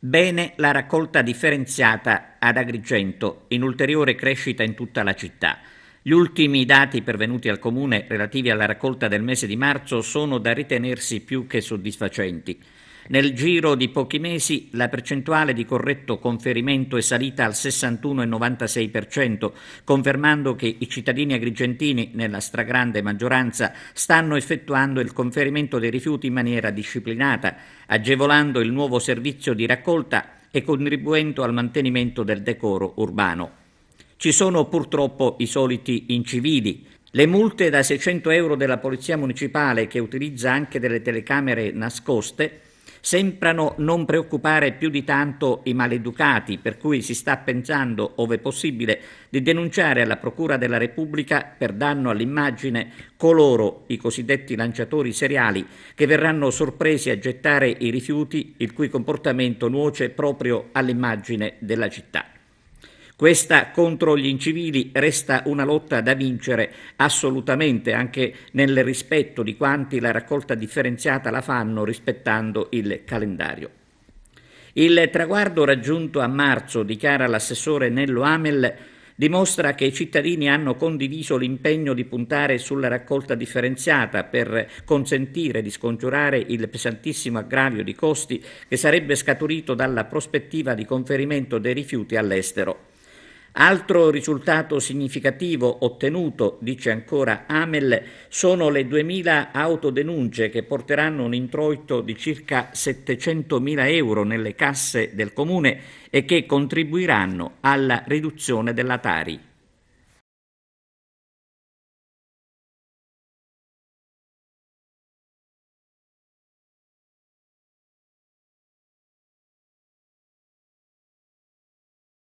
Bene la raccolta differenziata ad Agrigento, in ulteriore crescita in tutta la città. Gli ultimi dati pervenuti al Comune relativi alla raccolta del mese di marzo sono da ritenersi più che soddisfacenti. Nel giro di pochi mesi la percentuale di corretto conferimento è salita al 61,96%, confermando che i cittadini agrigentini, nella stragrande maggioranza, stanno effettuando il conferimento dei rifiuti in maniera disciplinata, agevolando il nuovo servizio di raccolta e contribuendo al mantenimento del decoro urbano. Ci sono purtroppo i soliti incivili. Le multe da 600 euro della Polizia Municipale, che utilizza anche delle telecamere nascoste, sembrano non preoccupare più di tanto i maleducati, per cui si sta pensando, ove possibile, di denunciare alla Procura della Repubblica per danno all'immagine coloro, i cosiddetti lanciatori seriali, che verranno sorpresi a gettare i rifiuti, il cui comportamento nuoce proprio all'immagine della città. Questa contro gli incivili resta una lotta da vincere assolutamente, anche nel rispetto di quanti la raccolta differenziata la fanno rispettando il calendario. Il traguardo raggiunto a marzo, dichiara l'assessore Nello Amel, dimostra che i cittadini hanno condiviso l'impegno di puntare sulla raccolta differenziata per consentire di scongiurare il pesantissimo aggravio di costi che sarebbe scaturito dalla prospettiva di conferimento dei rifiuti all'estero. Altro risultato significativo ottenuto, dice ancora Amel, sono le 2000 autodenunce che porteranno un introito di circa 700.000 euro nelle casse del Comune e che contribuiranno alla riduzione della Tari.